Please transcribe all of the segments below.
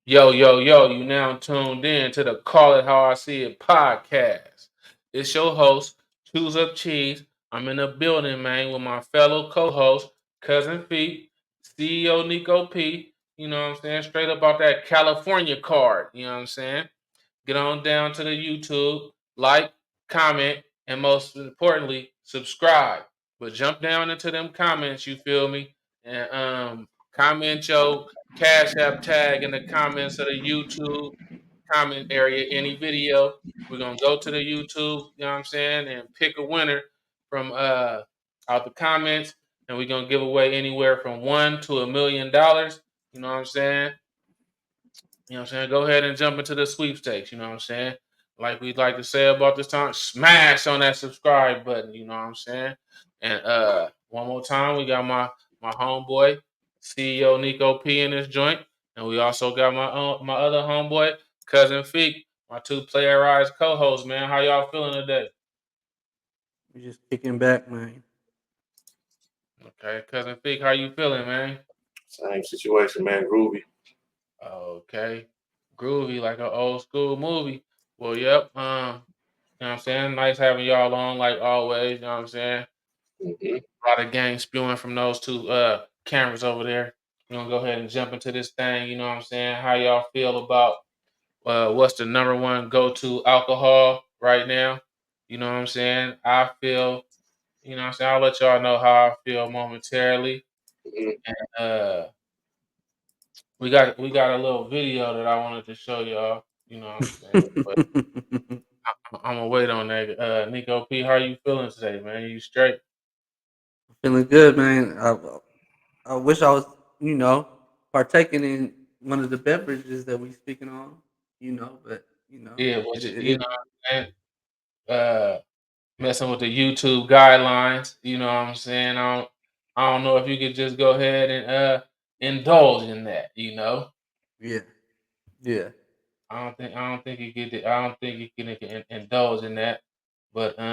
Yo, yo, yo, you now tuned in to the Call It How I See It podcast. It's your host, Choose Up Cheese. I'm in the building, man, with my fellow co-host, Cousin Feet, CEO Nico P. You know what I'm saying? Straight up off that California card. You know what I'm saying? Get on down to the YouTube, like, comment, and most importantly, subscribe. But jump down into them comments, you feel me? And comment your Cash App tag in the comments of the YouTube comment area, any video. We're gonna go to the YouTube, you know what I'm saying, and pick a winner from out the comments, and we're gonna give away anywhere from $1 to $1 million. You know what I'm saying? You know what I'm saying? Go ahead and jump into the sweepstakes. You know what I'm saying? Like we like to say about this time, smash on that subscribe button. You know what I'm saying? And one more time, we got my homeboy, CEO Nico P in this joint, and we also got my other homeboy, Cousin Feek, my two playerized co-hosts. Man, how y'all feeling today? We just kicking back, man. Okay, Cousin Feek, how you feeling, man? Same situation, man. Groovy. Okay, groovy like an old school movie. Well, yep. You know what I'm saying? Nice having y'all on like always. You know what I'm saying? Mm-hmm. A lot of game spewing from those two cameras over there. We're gonna go ahead and jump into this thing. You know what I'm saying? How y'all feel about what's the number one go to alcohol right now? You know what I'm saying? I feel, you know what I'm saying? I'll let y'all know how I feel momentarily. Mm-hmm. And we got a little video that I wanted to show y'all. You know what I'm saying? But I'm gonna wait on that. Nico P, how you feeling today, man? You straight? Feeling good, man. I wish I was, partaking in one of the beverages that we speaking on, but Yeah, it, but it, you know it what I'm saying? Messing with the YouTube guidelines, you know what I'm saying? I don't know if you could just go ahead and indulge in that, you know. yeah, yeah. I don't think you get I don't think you can indulge in that. But you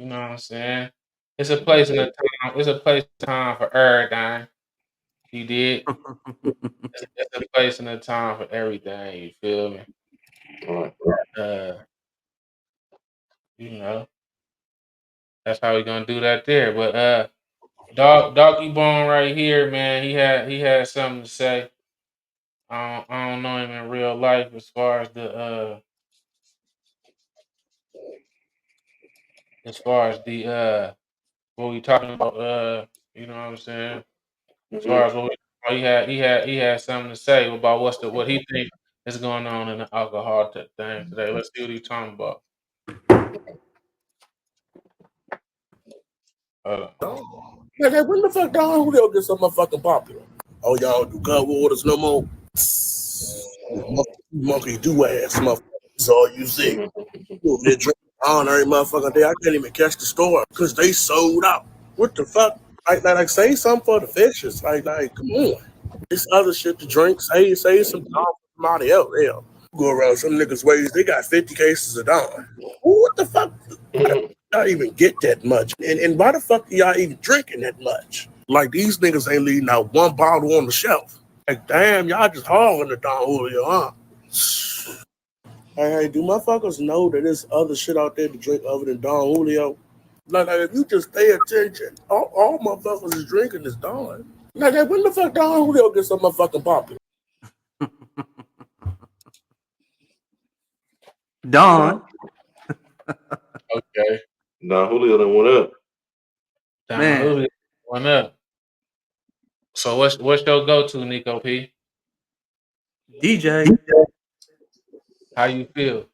know what I'm saying? It's a place and a time, it's a place and time for everything. You did. It's a place and a time for everything, you feel me? All right. Uh, you know, that's how we gonna do that there. But Doggy Bone right here, man. He had something to say. I don't know him in real life as far as the what we talking about, you know what I'm saying? As Mm-hmm. far as he had something to say about what he think is going on in the alcohol thing today. Let's see what he's talking about. Uh, Hey, when the fuck Don Julio get so motherfucking popular? Oh, y'all do gut waters no more? Monkey do ass motherfucker. That's all you see. You over there drinking on every motherfucking day. I can't even catch the store because they sold out. What the fuck? Like, say something for the fishes. Come on. This other shit to drink. Say some Don from somebody else. Hell, go around some niggas' ways. They got 50 cases of Don. What the fuck? Why the fuck y'all even get that much? And why the fuck are y'all even drinking that much? Like, these niggas ain't leaving out one bottle on the shelf. Like, damn, y'all just hogging the Don Julio, huh? Hey, do motherfuckers know that there's other shit out there to drink other than Don Julio? Like, if you just pay attention, all motherfuckers is drinking is Don. Like, when the fuck Don Julio get so motherfucking popular? Dawn, okay. Now Julio done went up. Don man, Julio one up. So what's your go to, Nico P? DJ, How you feel?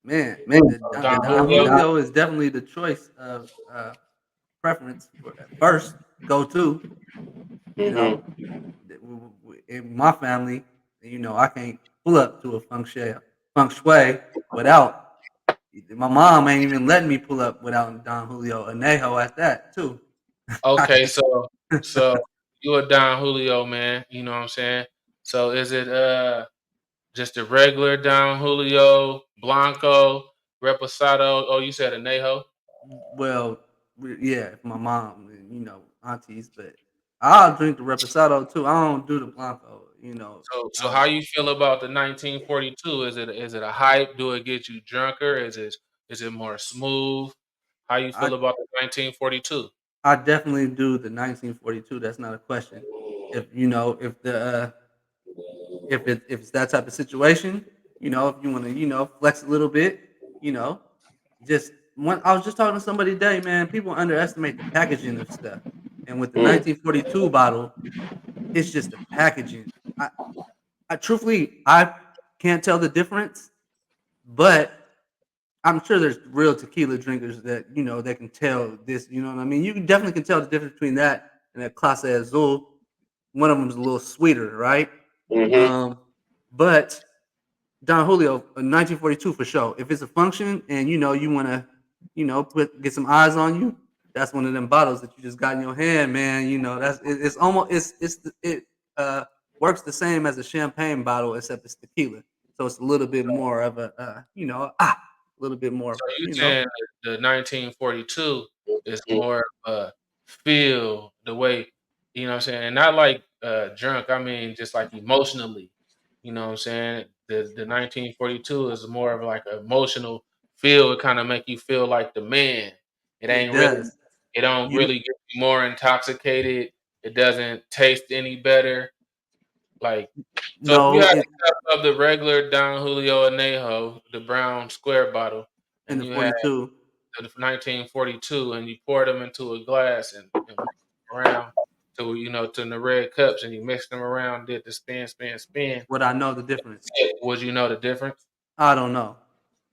man, Don Don Julio? Julio is definitely the choice of preference for first go to. You know, Mm-hmm. in my family, I can't pull up to a feng shui without. My mom ain't even letting me pull up without Don Julio Anejo at that too. I Okay, can't. so you a Don Julio man, you know what I'm saying? So is it just a regular Don Julio, Blanco, Reposado? Oh, you said Anejo? Well, yeah, my mom, aunties, but I'll drink the reposado too. I don't do the blanco. You know, So how you feel about the 1942? Is it a hype? Do it get you drunker? Is it more smooth? How you I feel about the 1942? I definitely do the 1942. That's not a question. If you know if it's that type of situation, if you want to flex a little bit, you know, just one. I was just talking to somebody today, man. People underestimate the packaging of stuff, and with the Mm. 1942 bottle, it's just the packaging. I, I truthfully, I can't tell the difference, but I'm sure there's real tequila drinkers that they can tell this. You know what I mean? You can definitely can tell the difference between that and that Clase Azul. One of them is a little sweeter, right? Mm-hmm. Um, but Don Julio, 1942 for sure. If it's a function and you want to, get some eyes on you, that's one of them bottles that you just got in your hand, man. It's almost it uh works the same as a champagne bottle except it's tequila, so it's a little bit more of a little bit So more, you saying the 1942 is more of a feel the way, you know what I'm saying? And not like drunk, I mean just like emotionally. You know what I'm saying? The 1942 is more of like an emotional feel. It kind of make you feel like the man. It it ain't really does. it don't You really get you more intoxicated. It doesn't taste any better. Like so if you know had it a cup of the regular Don Julio Anejo, the brown square bottle, in and the you had 42. the 1942, and you poured them into a glass and mixed them around to the red cups, and you mixed them around, did the spin, spin, spin. Would I know the difference? Would you know the difference? I don't know.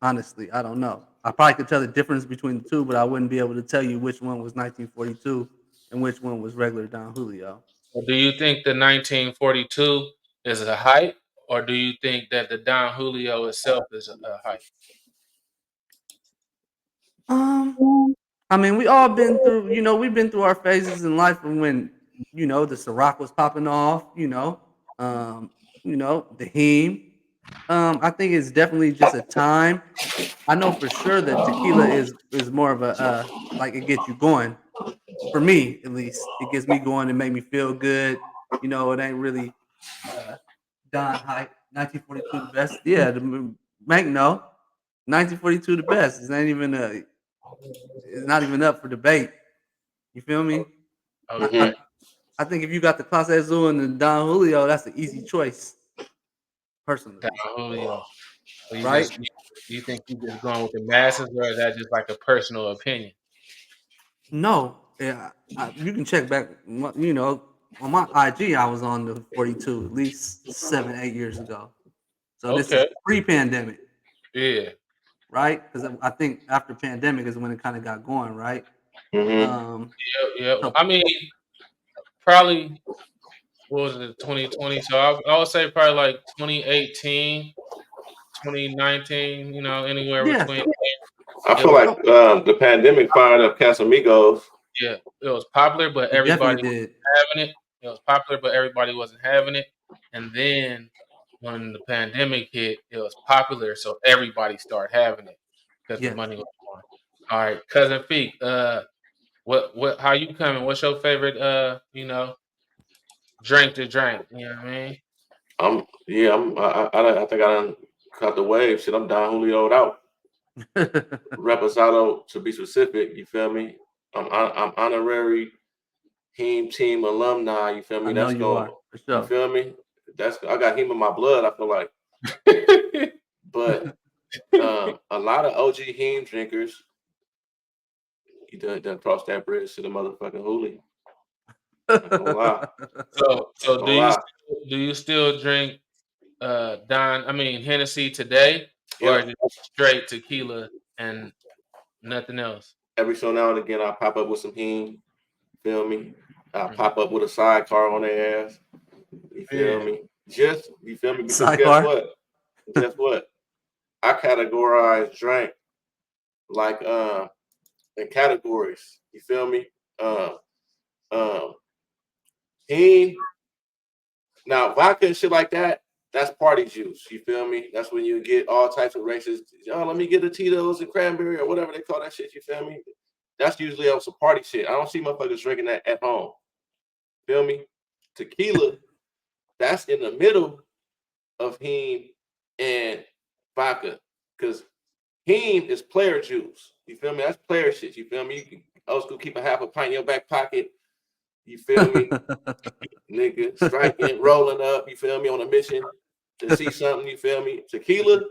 Honestly, I don't know. I probably could tell the difference between the two, but I wouldn't be able to tell you which one was 1942 and which one was regular Don Julio. Or do you think the 1942 is a hype, or do you think that the Don Julio itself is a hype? Um, I mean, we all been through, we've been through our phases in life from when, the Ciroc was popping off, um, the Heme. I think it's definitely just a time. I know for sure that tequila is more of a like it gets you going. For me, at least, it gets me going and make me feel good. It ain't really uh, Don hype. 1942 the best. Yeah, Mank no. 1942 the best. It's not even up for debate. You feel me? I, Okay, I, Mm-hmm. I think if you got the Clase Azul and the Don Julio, that's an easy choice, Don personally. Julio. So Right? you think you just going with the masses, or is that just like a personal opinion? No. Yeah, you can check back. On my IG, I was on the 42 at least 7, 8 years ago. So this is Okay, pre-pandemic, yeah, right? Because I think after pandemic is when it kind of got going, right? Mm-hmm. Um, yeah. so I mean, probably what was it, 2020? So I would say probably like 2018, 2019. Anywhere yeah, between. I It feel was like the pandemic fired up Casamigos. yeah, it was popular, but it definitely everybody did. wasn't having it. It was popular, but everybody wasn't having it. And then when the pandemic hit, it was popular, so everybody started having it because the Yes. money was going. All right, cousin Feek, how you coming? What's your favorite, drink to drink? You know what I mean? I think I done caught the wave. Shit, I'm Don Julio'd out. Reposado to be specific. You feel me? I'm honorary team alumni. You feel I me? know That's you going. are for You sure. feel me? That's I got him in my blood. I feel like, but a lot of OG heme drinkers. You done cross that bridge to the motherfucking Julio. Not gonna lie. Not So gonna lie. do you still drink Hennessy today, or is Yep. it straight tequila and nothing else? Every so now and again, I pop up with some heme. Feel me? I Mhm. pop up with a sidecar on their ass. You feel Yeah. me? You feel me? Because guess Sidecar. what? Guess what? I categorize drink like in categories. You feel me? Um um heme. Now vodka and shit like that, that's party juice. You feel me? That's when you get all types of races. Oh, let me get a Tito's and cranberry or whatever they call that shit. You feel me? That's usually on some party shit. I don't see motherfuckers drinking that at home. Feel me? Tequila, that's in the middle of heme and vodka, because heme is player juice. You feel me? That's player shit. You feel me? You can old school keep a half a pint in your back pocket. You feel me? Nigga, striking, rolling up. You feel me? On a mission to see something. You feel me? Tequila,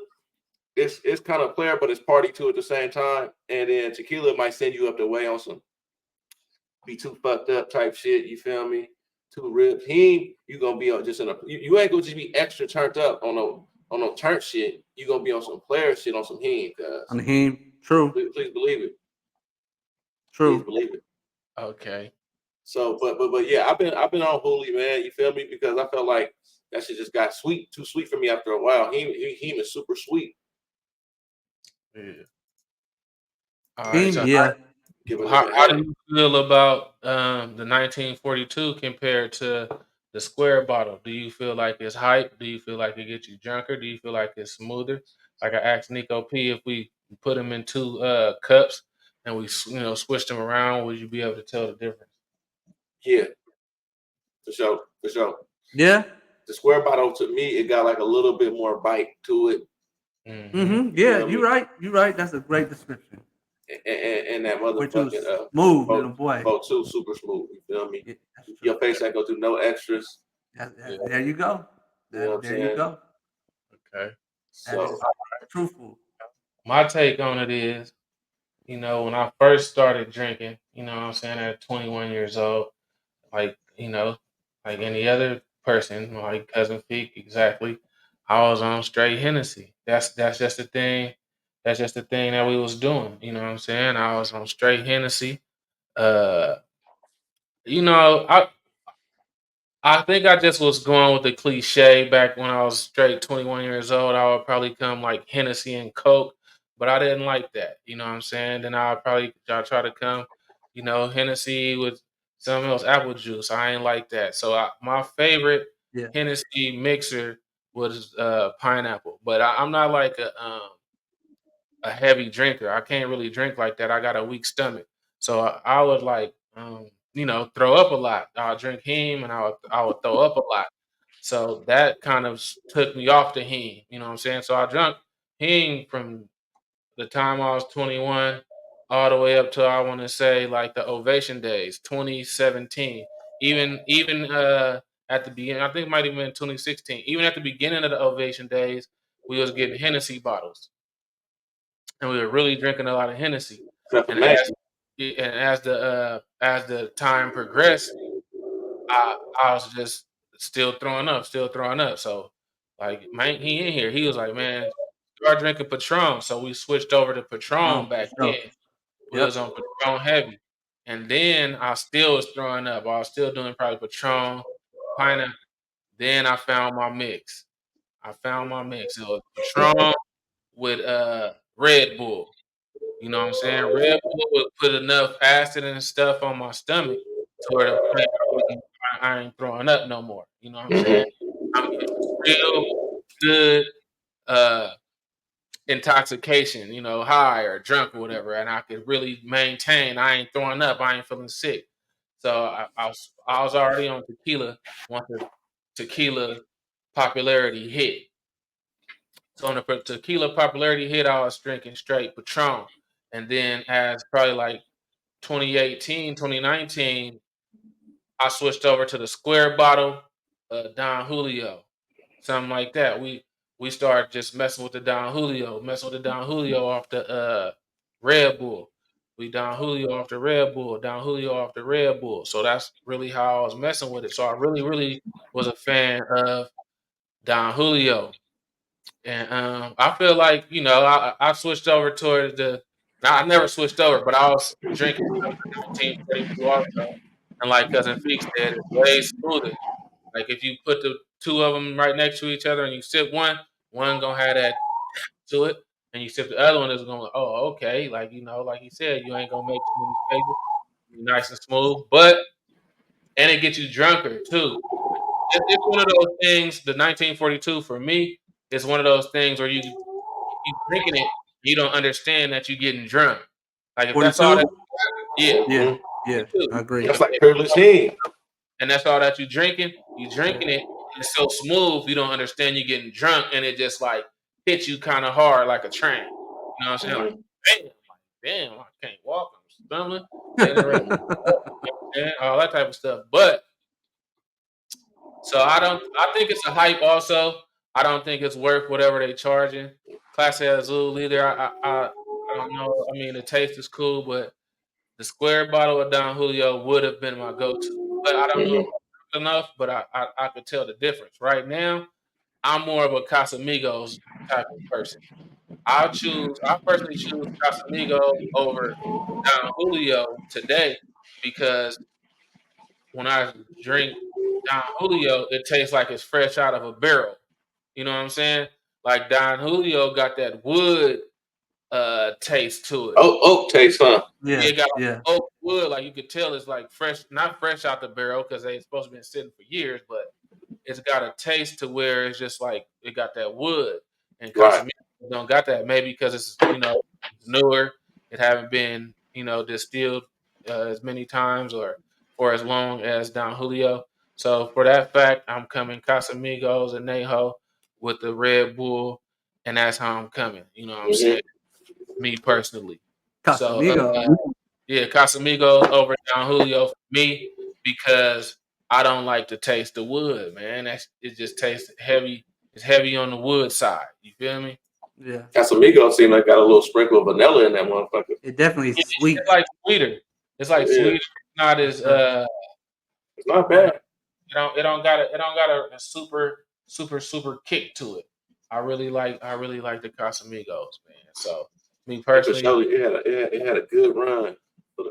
it's kind of player, but it's party too at the same time. And then tequila might send you up the way on some be too fucked up type shit. You feel me? Too ripped. Heme, you gonna be on just in a. You ain't gonna just be extra turned up on no turn shit. You gonna be on some player shit on some heme, cuz. On him, true, Please believe it. true. Please believe it. Okay. So, but yeah, I've been on Hooli, man. You feel me? Because I felt like that shit just got too sweet for me after a while. Heme is super sweet. Yeah. All right. Him, So yeah. Give a how, nigga how do headache. you feel about the 1942 compared to the square bottle? Do you feel like it's hype? Do you feel like it gets you drunker? Do you feel like it's smoother? Like I asked Nico P, if we put them in two cups and we switched them around, would you be able to tell the difference? Yeah, for sure, for sure. Yeah. The square bottle to me, it got like a little bit more bite to it. Mm-hmm. Yeah, Feel you're me? right. You're right. That's a great description. And that Which was motherfucking smooth, little boy. boat too super smooth. You feel me? Yeah, that's true. Your face ain't gonna do no extras. Yeah. There you go. You know what I'm There you saying? go. Okay. That So is truthful. My take on it is, when I first started drinking, what I'm saying, at 21 years old, like, like any other person, like Cousin Feek, exactly, I was on straight Hennessy. That's just the thing. That's just the thing that we was doing. You know what I'm saying? I was on straight Hennessy. Uh, I think I just was going with the cliche back when I was straight 21 years old. I would probably come like Hennessy and Coke, but I didn't like that. You know what I'm saying? Then I would probably try to come, Hennessy with something else, apple juice. I ain't like that. So my favorite Yeah. Hennessy mixer was pineapple, but I'm not like a heavy drinker. I can't really drink like that. I got a weak stomach. So I would like throw up a lot. I'll drink heme and I would throw up a lot. So that kind of took me off the heme, you know what I'm saying? So I drank heme from the time I was 21 all the way up to, I want to say, like the Ovation days, 2017. Even at the beginning, I think it might have been 2016. Even at the beginning of the Ovation days, we was getting Hennessy bottles and we were really drinking a lot of Hennessy. except for And Mac. as the time progressed, I was just still throwing up, still throwing up. So like, man, he in here. He was like, man, start drinking Patron. So we switched over to No, Patron for back sure. then. We was Yep. on Patron heavy. And then I still was throwing up. I was still doing probably Patron, pineapple. Then I found my mix. I found my mix. It was Patron with Red Bull. You know what I'm saying? Red Bull would put enough acid and stuff on my stomach to where the point I ain't throwing up no more. You know what I'm saying? Mm-hmm. I'm getting real good intoxication, high or drunk or whatever, and I could really maintain. I ain't throwing up. I ain't feeling sick. So I was already on tequila once the tequila popularity hit. So when the tequila popularity hit, I was drinking straight Patron. And then as probably like 2018, 2019, I switched over to the square bottle, Don Julio, something like that. We started just messing with the Don Julio, messing with the Don Julio off the Red Bull. We Don Julio off the Red Bull, Don Julio off the Red Bull. So that's really how I was messing with it. So I really, really was a fan of Don Julio. And I feel like, I switched over towards I never switched over, but I was drinking some of the 1942 also. And like Cousin Feek said, it's way smoother. Like if you put the two of them right next to each other and you sip one gonna have that to it, and you sip the other one is gonna, oh, okay, like like he said, you ain't gonna make too many faces, be nice and smooth, and it gets you drunker too. It's one of those things. The 1942 for me is one of those things where you drinking it, you don't understand that you're getting drunk. Like if that's all 42? that, yeah, Yeah. Mm-hmm. Yeah. 42. I agree. That's like privileged heme. And that's all that you drinking it, it's so smooth, you don't understand you're getting drunk, and it just like hits you kind of hard like a train. You know what I'm saying? Like, damn, I can't walk. I'm stumbling. Getting ready, and all that type of stuff. But so I think it's a hype. Also, I don't think it's worth whatever they charging. Class A Azul either. I don't know. I mean, the taste is cool, but the square bottle of Don Julio would have been my go-to. But I don't know if I drink enough, but I could tell the difference. Right now, I'm more of a Casamigos type of person. I personally choose Casamigos over Don Julio today because when I drink Don Julio, it tastes like it's fresh out of a barrel. You know what I'm saying? Like Don Julio got that wood taste to it. Oak taste, huh? Yeah, It got yeah. oak wood, like you could tell it's like fresh, not fresh out the barrel because they supposed to been sitting for years, but it's got a taste to where it's just like it got that wood. And Right. Casamigos don't got that. Maybe because it's newer, it haven't been distilled as many times or for as long as Don Julio. So for that fact, I'm coming Casamigos and Neho with the Red Bull, and that's how I'm coming. You know what I'm saying? Me personally. So Casamigos. yeah, Casamigos over Don Julio for me because I don't like the taste of wood, man. It just tastes heavy. It's heavy on the wood side. You feel me? Yeah. Casamigos seem like got a little sprinkle of vanilla in that motherfucker. It definitely is It's sweet. like sweeter. It's like Yeah, sweeter. It's not For as sure. it's not uh bad. it don't got a super kick to it. I really like the Casamigos, man. So me And for personally, sure, it had a good run for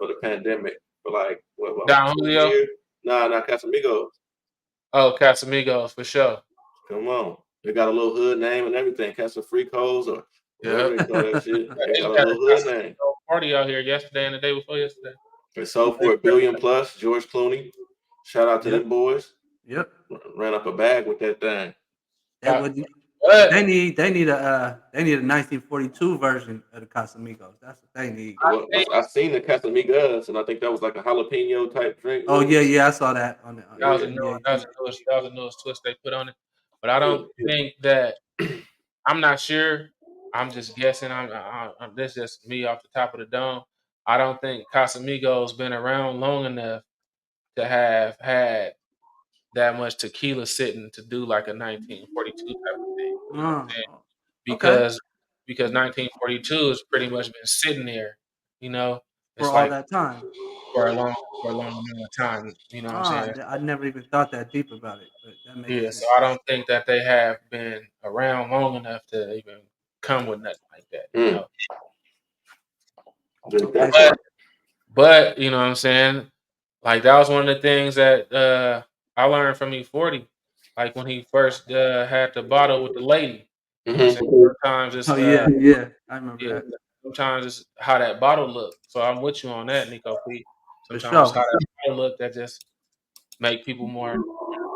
the pandemic for like what about Don 2 Julio. years? Nah, not Casamigos. Oh, Casamigos for sure. Come on, they got a little hood name and everything. Casamigos or Yeah. whatever they call that shit. They They got a had a little hood name. Casamigos party out here yesterday and the day before yesterday. They sold for $1 billion plus. George Clooney. Shout out to Yep. them boys. Yep. Ran up a bag with that thing. That Got- would, but But they need a 1942 version of the Casamigos. That's what they need. I Well, think I seen the Casamigos, and I think that was like a jalapeno type drink Oh with yeah, it. yeah, I saw that on the that was a Yeah. new that was BAG. a newest that was the newest twist they put on it. But I don't think that I'm not sure. I'm just guessing. This is just me off the top of the dome. I don't think Casamigos been around long enough to have had that much tequila sitting to do like a 1942 type of thing. You know what I'm saying? Oh, okay. Because 1942 has pretty much been sitting there. You know, For it's all like that time. for a long amount of time. You know what I'm saying? I never even thought that deep about it, but that makes Yeah. So sense. I don't think that they have been around long enough to even come with nothing like that. You Mm, know, Okay, that's so but right. you know what I'm saying? Like that was one of the things that I learned from E40. Like when he first had the bottle with the lady. You know what I'm saying? Mm-hmm. Sometimes it's oh yeah, I remember yeah, that sometimes it's how that bottle look. So I'm with you on that, Nico P. for Sometimes sure. how that bottle look that just make people more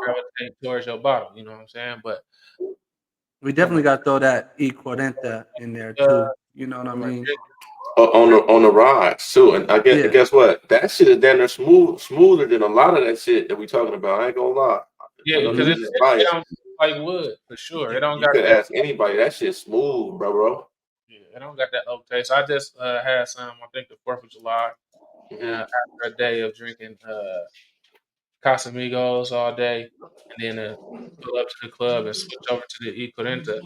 gravitate towards your bottle. You know what I'm saying? But We from definitely got to throw that E Cuarenta in there a too. You know what I from a mean? On the rise too, and Yeah. guess what? That shit is down there smoother than a lot of that shit that we talking about. I ain't gonna lie. I yeah, know because this Hmm. is just it biased. don't taste like wood for sure. It don't You got could that. ask anybody. That shit's smooth, bro. Yeah, it don't got that oak taste. I just had some. I think the 4th of July Mm-hmm. after a day of drinking Casamigos all day, and then pull up to the club and switch over to the E Cuarenta.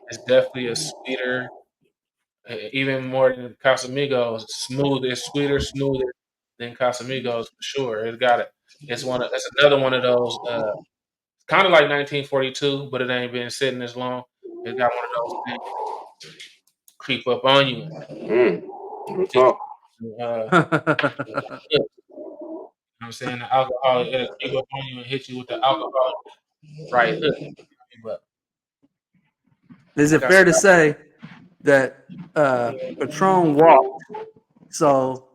It's definitely a sweeter, even more than Casamigos. Smooth. It's sweeter, smoother than Casamigos for sure. It's got it. It's another one of those. Kind of like 1942, but it ain't been sitting as long. It's got one of those things creep up on you and Mm. Real hit talk. you. You know what I'm saying? The alcohol, it'll creep up on you and hit you with the alcohol right hook. But Is like it I fair said, to say that Patron walked so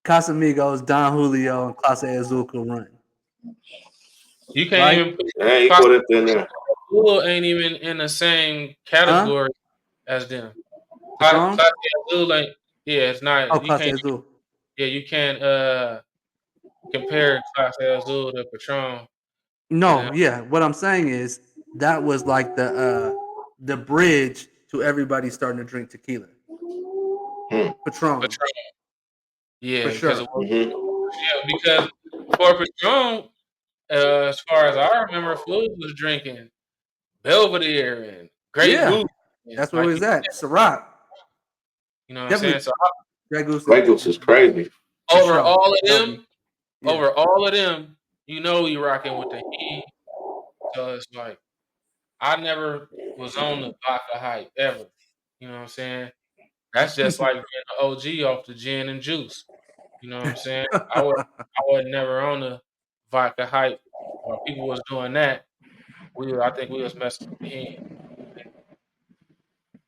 Casamigos, Don Julio, and Clase Azul could run? you can't Right? even put Yeah, he Clase put it in there. Azul ain't even in the same Huh? category as them. Patron? Clase Azul ain't. Yeah, it's not. Oh, You Clase can't. Azul. Yeah, you can't compare Clase Azul to Patron. No, yeah. What I'm saying is that was like the bridge to everybody starting to drink tequila. Patron, Patron. Yeah, for because sure. it was, because for Patron, as far as I remember, Floyd was drinking Belvedere and Grey Yeah, Goose, and that's where it like was at. Ciroc, you know what I'm saying. definitely. So Grey Goose, Grey Goose is crazy. for over sure. all of Belvedere. them, Yeah. you know, we rocking with the heat. So it's like I never was on the vodka hype ever. You know what I'm saying? That's just like being an OG off the gin and juice. You know what I'm saying? I was never on the vodka hype. While people was doing that, I think we was messing with the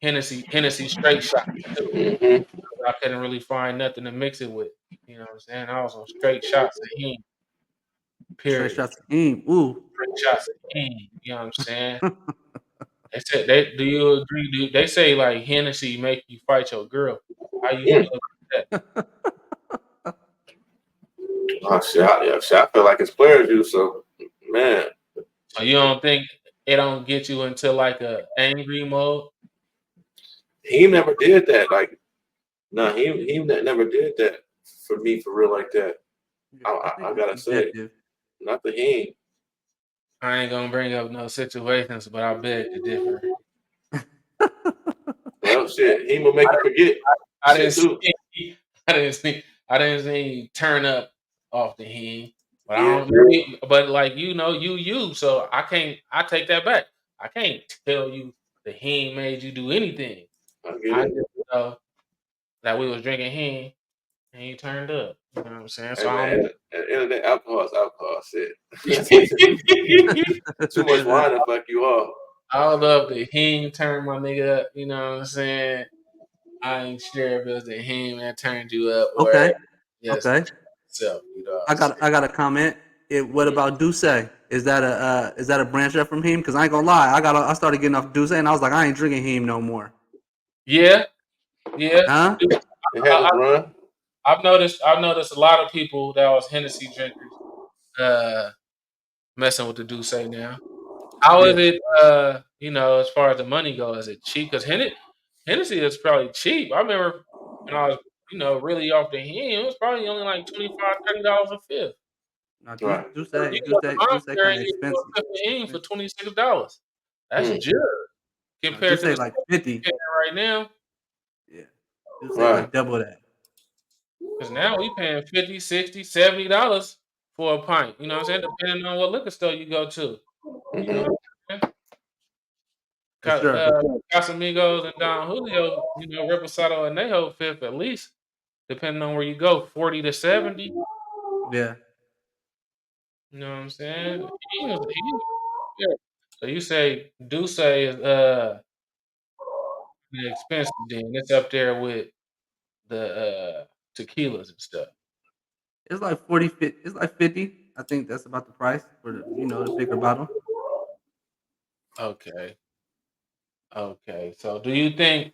Hennessy straight shots too. Mm-hmm. I couldn't really find nothing to mix it with. You know what I'm saying? I was on straight shots of him. Straight Period. shots of him. Ooh. Straight shots of him. You know what I'm saying? They said they do you agree? They say like Hennessy make you fight your girl. How you feel about that? Oh, shit, I feel like it's player juice. So, man, So you don't think it don't get you into like a angry mode? he never did that. Like, no, never did that for me for real like that. Yeah, I I think it's gotta say, subjective. not the him. I ain't gonna bring up no situations, but I beg to differ. Well, shit, he will make you forget I didn't shit too. see, I didn't see turn up off the hen, but I Yeah, don't. Maybe, but like you, so I take that back. I can't tell you the hen made you do anything. I get I it. just know that we was drinking hen and you turned up. You know what I'm saying? So Hey I man, at the end of the day, alcohol is alcohol. Shit, don't. too much wine to fuck you off. I would love the hen turn my nigga up. You know what I'm saying? I ain't sure if it was the hen that turned you up or Okay. just Okay. itself. You know what I I'm got saying? I got a comment. What about Duce? Is that a branch up from him? Because I ain't gonna lie, I started getting off Duce and I was like, I ain't drinking him no more. Yeah, yeah. Huh? It had I, its run. I've noticed a lot of people that was Hennessy drinkers uh messing with the Douce now. How is Yeah. it as far as the money goes, is it cheap? Because Hennessy is probably cheap. I remember when I was, really off the hen, it was probably only like $25, $30 a fifth. No, Right. You can go to Duce Monster kind and of get you expensive. a fifth of hen for Expensive. $26. That's Hmm. good No, compared Duce to the like stuff you're 50. getting right now. Yeah. Duce Right. like double that. Because now we paying 50, 60, $70 for a pint. You know what I'm saying? Depending on what liquor store you go to. You know Mm-hmm. what I'm saying? For sure. Casamigos and Don Julio, Reposado and Neho fifth at least, depending on where you go, 40 to 70. Yeah. You know what I'm saying? Yeah. So you say Duce is expensive then. It's up there with the tequilas and stuff. It's like 40, it's like 50. I think that's about the price for the bigger bottle. Okay. Okay. So do you think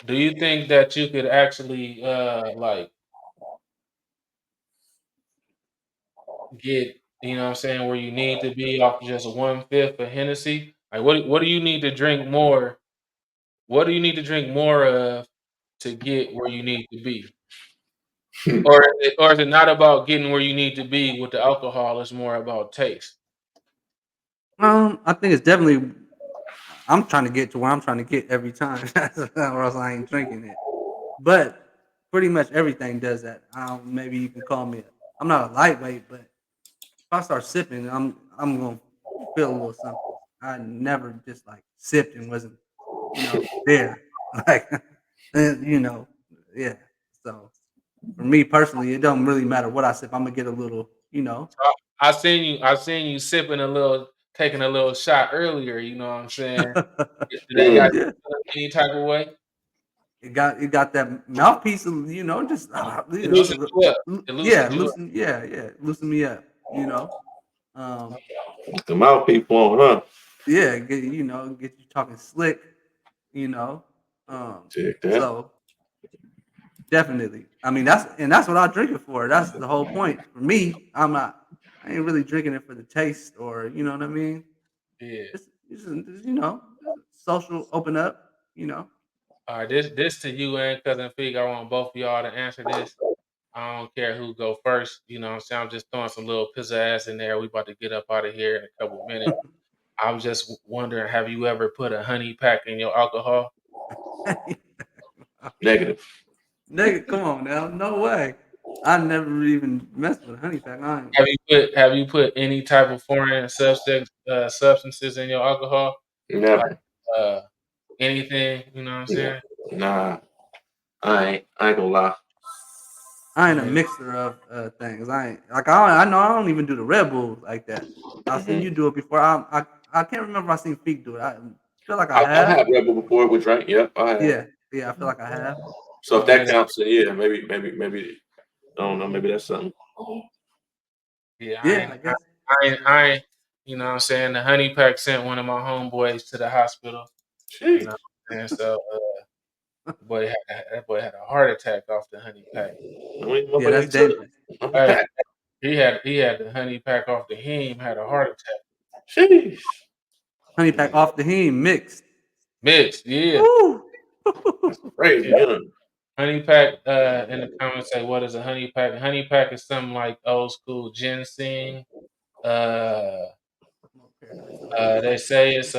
that you could actually like get, what I'm saying, where you need to be off just one fifth of Hennessy? Like what do you need to drink more? What do you need to drink more of to get where you need to be? Or is it not about getting where you need to be with the alcohol? It's more about taste. I think it's definitely. I'm trying to get to where I'm trying to get every time, or else I ain't drinking it. But pretty much everything does that. Maybe you can call me. I'm not a lightweight, but if I start sipping, I'm gonna feel a little something. I never just like sipped and wasn't, there. Like, you know, yeah. So for me personally, it don't really matter what I sip. I'm gonna get a little. I seen you sipping taking a little shot earlier. You know what I'm saying? Did that got Mm. Yeah, you feeling any type of way? it got that mouthpiece, just It loosened you up. It yeah, loosened you up. loosen, yeah, loosen me up. Um, The mouthpiece on, huh? yeah, get you talking slick, you know. Um, Check that. so definitely, I mean that's what I drink it for. That's the whole point. For me, I'm not. I ain't really drinking it for the taste, or you know what I mean. Yeah. It's social. Open up. All right, this to you and cousin Fig. I want both of y'all to answer this. I don't care who go first. You know what I'm saying? I'm just throwing some little piss ass in there. We about to get up out of here in a couple minutes. I was just wondering, have you ever put a honey pack in your alcohol? Negative. Nigga, come on now. No way. I never even messed with a honey pack. I ain't. Have you put any type of foreign substances in your alcohol? Like Never. uh anything, you know what I'm saying? Nah. I ain't gonna lie. I ain't a Yeah. mixer of things. I ain't like I know I don't even do the Red Bull like that. I've seen you do it before. I can't remember if I seen Feek do it. I feel like I I've have. had Red Bull before with drink. Yep, I have. Yeah. I feel like I have. So if Oh yeah, that counts, then yeah, maybe I don't know. Maybe that's something. yeah, Yeah, I guess. I ain't, you know what I'm saying? The honey pack sent one of my homeboys to the hospital, you Jeez. know, and so that boy had a heart attack off the honey pack. I mean, Yeah, motherfucker, that's he took dangerous. honey Hey, pack. he had the honey pack off the heme, had a heart attack. Jeez. Honey pack off the heme mixed. Mixed, yeah. Woo! That's crazy, Yeah. huh? Honey pack in the comments say what is a honey pack? A honey pack is something like old school ginseng. Uh Paradise Ocean. they say it's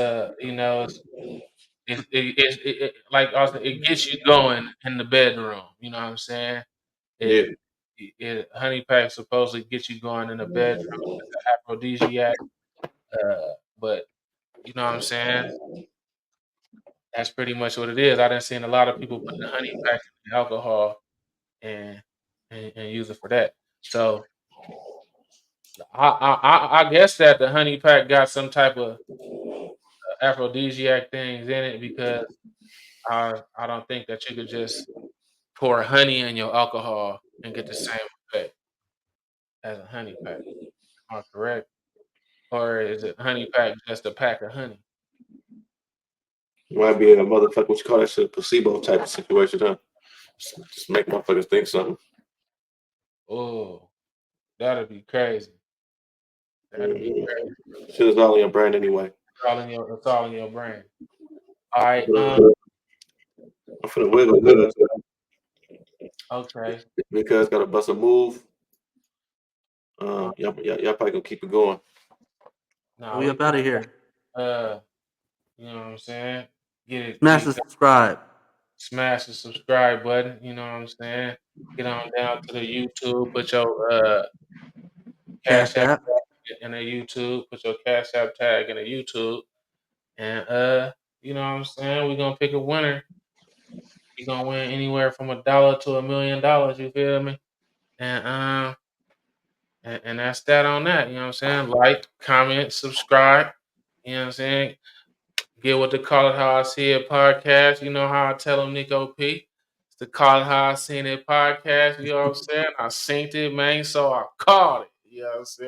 like also it gets you going in the bedroom. You know what I'm saying? Yeah. Honey pack supposedly gets you going in the bedroom. It's an aphrodisiac. But you know what I'm saying? That's pretty much what it is. I done seen a lot of people put the honey pack in the alcohol and and use it for that. So I guess that the honey pack got some type of aphrodisiac things in it because I don't think that you could just pour honey in your alcohol and get the same effect as a honey pack. Am I correct? Or is it honey pack just a pack of honey? You might be in a motherfucker. What you call that shit? Placebo type of situation, huh? Just make motherfuckers think something. Oh, that'd be crazy. That'd be crazy. Shit is all in your brain anyway. It's all in your brain. All right. I'm finna wiggle good Okay. because gotta bust a move. Y'all probably gonna keep it going. Now We we up out of here. uh you know what I'm saying? Get Smash it the subscribe. smash the subscribe button, you know what I'm saying? Get on down to the YouTube, put your cash Cash app app. tag in the YouTube, put your cash app tag in the YouTube, and you know what I'm saying? We're gonna pick a winner. You're gonna win anywhere from $1 to $1,000,000, you feel me? And and that's that on that, you know what I'm saying? Like, comment, subscribe, you know what I'm saying? Get what to Call It How I See It podcast. You know how I tell them, Nico P. It's the Call It How I Seen It podcast. You know what I'm saying? I synced it, man. So I called it. You know what I'm saying?